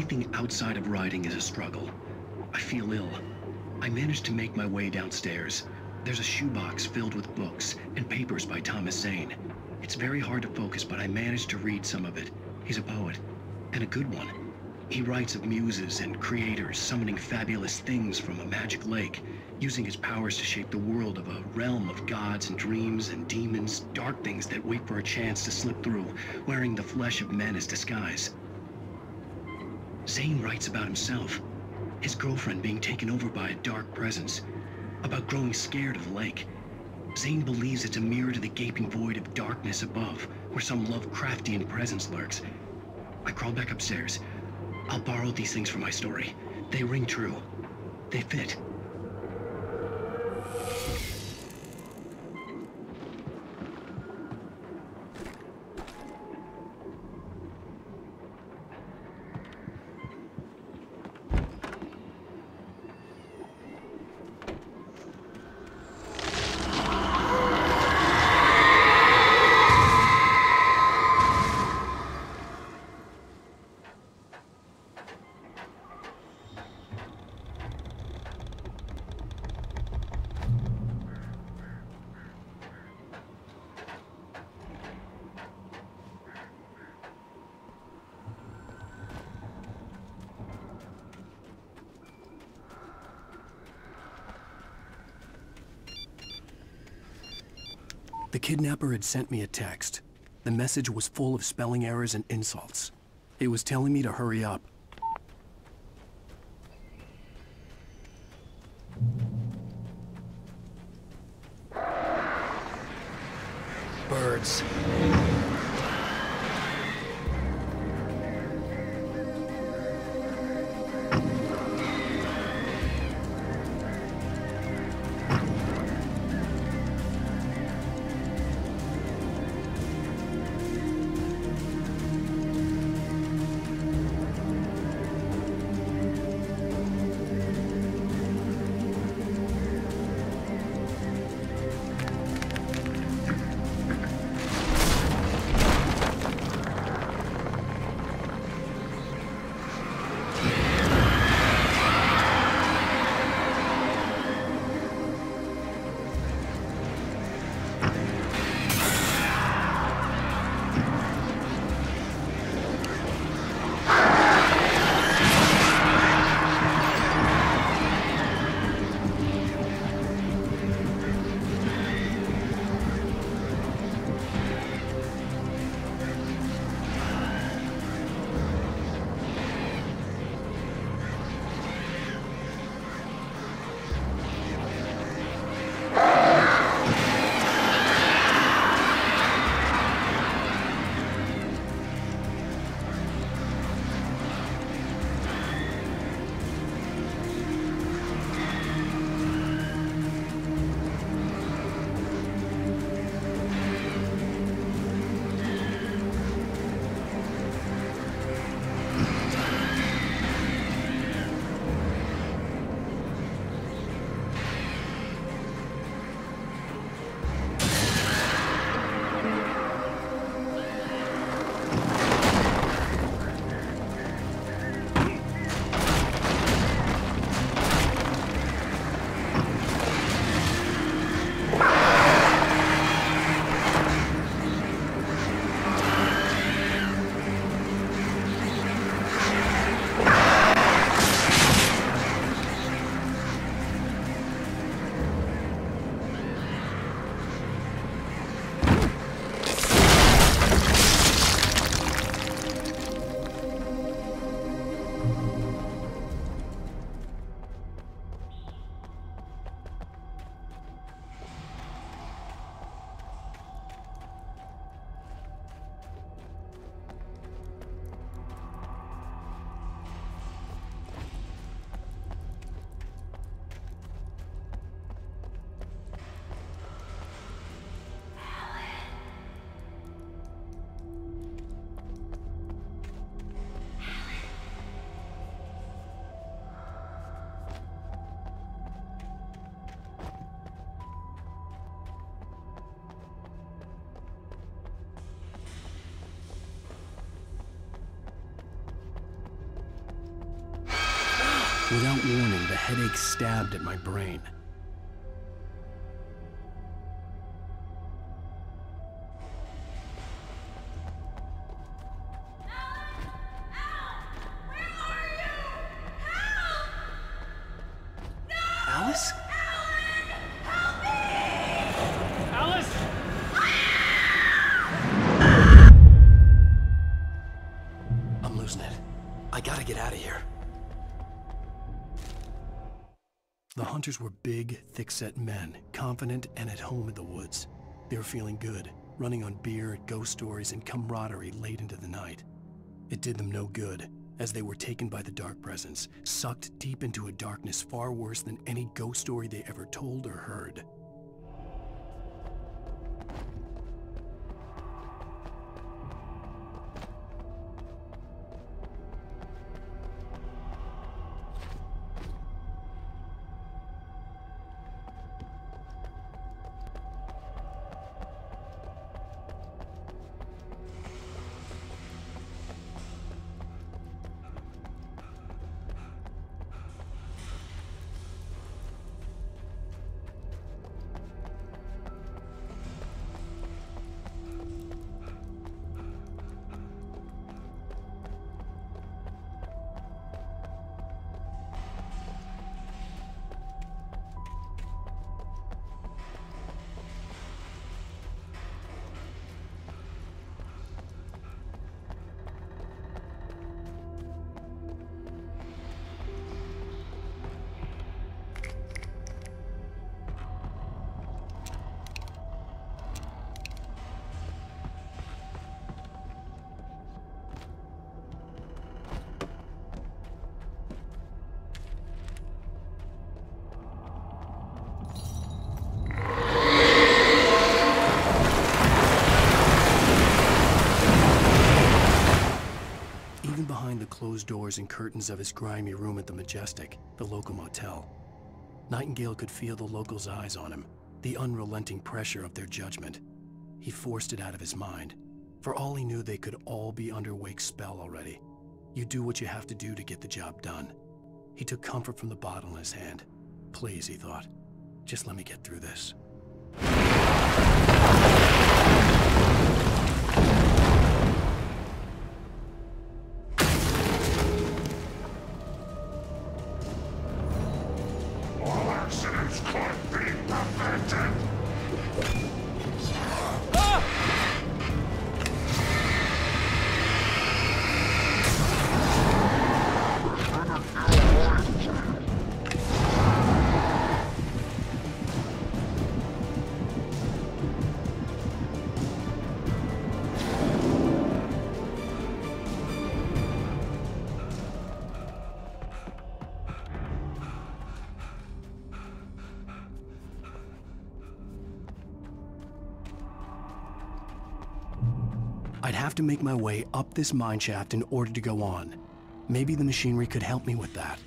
Anything outside of writing is a struggle. I feel ill. I managed to make my way downstairs. There's a shoebox filled with books and papers by Thomas Zane. It's very hard to focus, but I managed to read some of it. He's a poet, and a good one. He writes of muses and creators summoning fabulous things from a magic lake, using his powers to shape the world of a realm of gods and dreams and demons, dark things that wait for a chance to slip through, wearing the flesh of men as disguise. Zane writes about himself, his girlfriend being taken over by a dark presence, about growing scared of the lake. Zane believes it's a mirror to the gaping void of darkness above, where some Lovecraftian presence lurks. I crawl back upstairs. I'll borrow these things for my story. They ring true. They fit. The kidnapper had sent me a text. The message was full of spelling errors and insults. It was telling me to hurry up. Birds. Without warning, the headache stabbed at my brain. Alice? Help me! Alice! I'm losing it. I gotta get out of here. The hunters were big, thick-set men, confident and at home in the woods. They were feeling good, running on beer, ghost stories, and camaraderie late into the night. It did them no good, as they were taken by the dark presence, sucked deep into a darkness far worse than any ghost story they ever told or heard. Closed doors and curtains of his grimy room at the Majestic, the local motel. Nightingale could feel the locals' eyes on him, the unrelenting pressure of their judgment. He forced it out of his mind. For all he knew, they could all be under Wake's spell already. You do what you have to do to get the job done. He took comfort from the bottle in his hand. Please, he thought, just let me get through this. I'd have to make my way up this mine shaft in order to go on. Maybe the machinery could help me with that.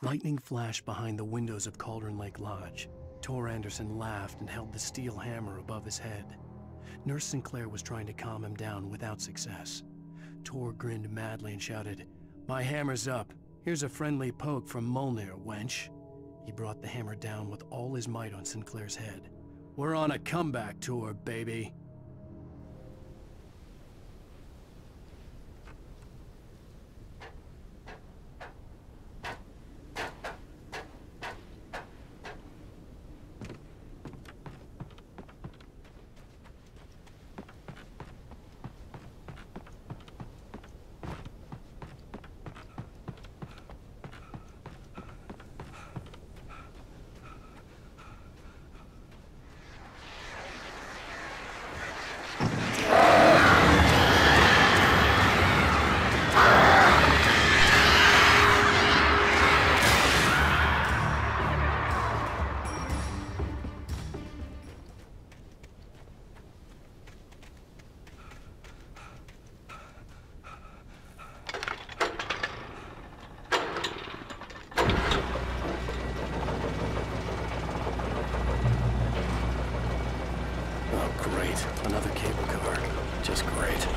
Lightning flashed behind the windows of Cauldron Lake Lodge. Tor Anderson laughed and held the steel hammer above his head. Nurse Sinclair was trying to calm him down without success. Tor grinned madly and shouted, "My hammer's up. Here's a friendly poke from Molnir, wench." He brought the hammer down with all his might on Sinclair's head. "We're on a comeback tour, baby." Another cable car. Just great.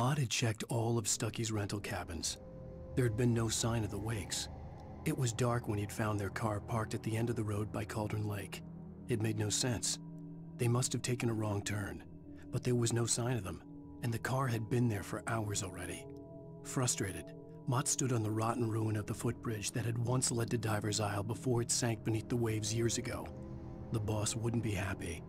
Mott had checked all of Stucky's rental cabins. There had been no sign of the Wakes. It was dark when he'd found their car parked at the end of the road by Cauldron Lake. It made no sense. They must have taken a wrong turn, but there was no sign of them, and the car had been there for hours already. Frustrated, Mott stood on the rotten ruin of the footbridge that had once led to Diver's Isle before it sank beneath the waves years ago. The boss wouldn't be happy.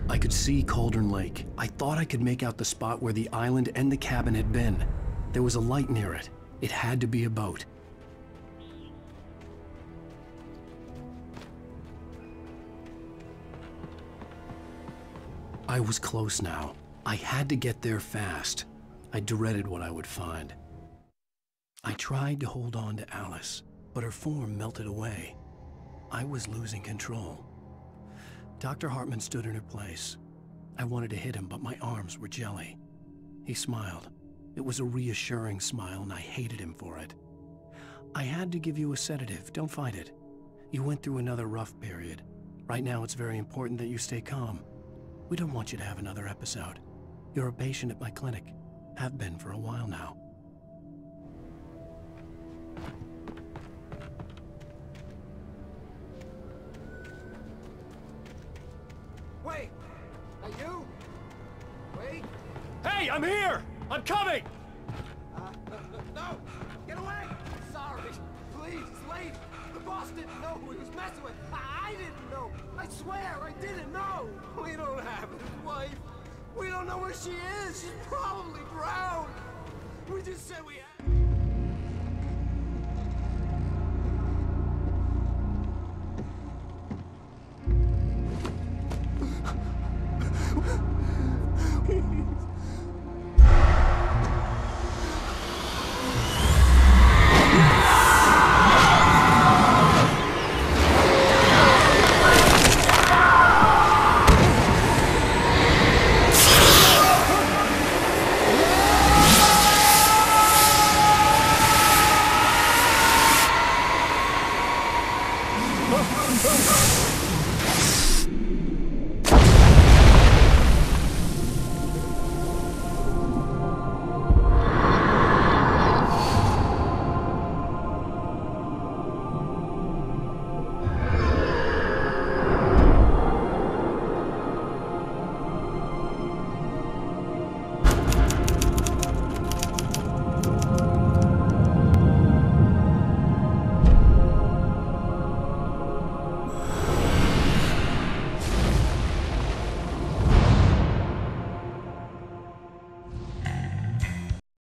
I could see Cauldron Lake. I thought I could make out the spot where the island and the cabin had been. There was a light near it. It had to be a boat. I was close now. I had to get there fast. I dreaded what I would find. I tried to hold on to Alice, but her form melted away. I was losing control. Dr. Hartman stood in her place. I wanted to hit him, but my arms were jelly. He smiled. It was a reassuring smile, and I hated him for it. I had to give you a sedative. Don't fight it. You went through another rough period. Right now, it's very important that you stay calm. We don't want you to have another episode. You're a patient at my clinic. Have been for a while now. Wait! Are you? Wait! Hey, I'm here! I'm coming! No! Get away! Sorry! Please, it's late! The boss didn't know who he was messing with! I didn't know! I swear, I didn't know! We don't have his wife! We don't know where she is! She's probably drowned! We just said we had...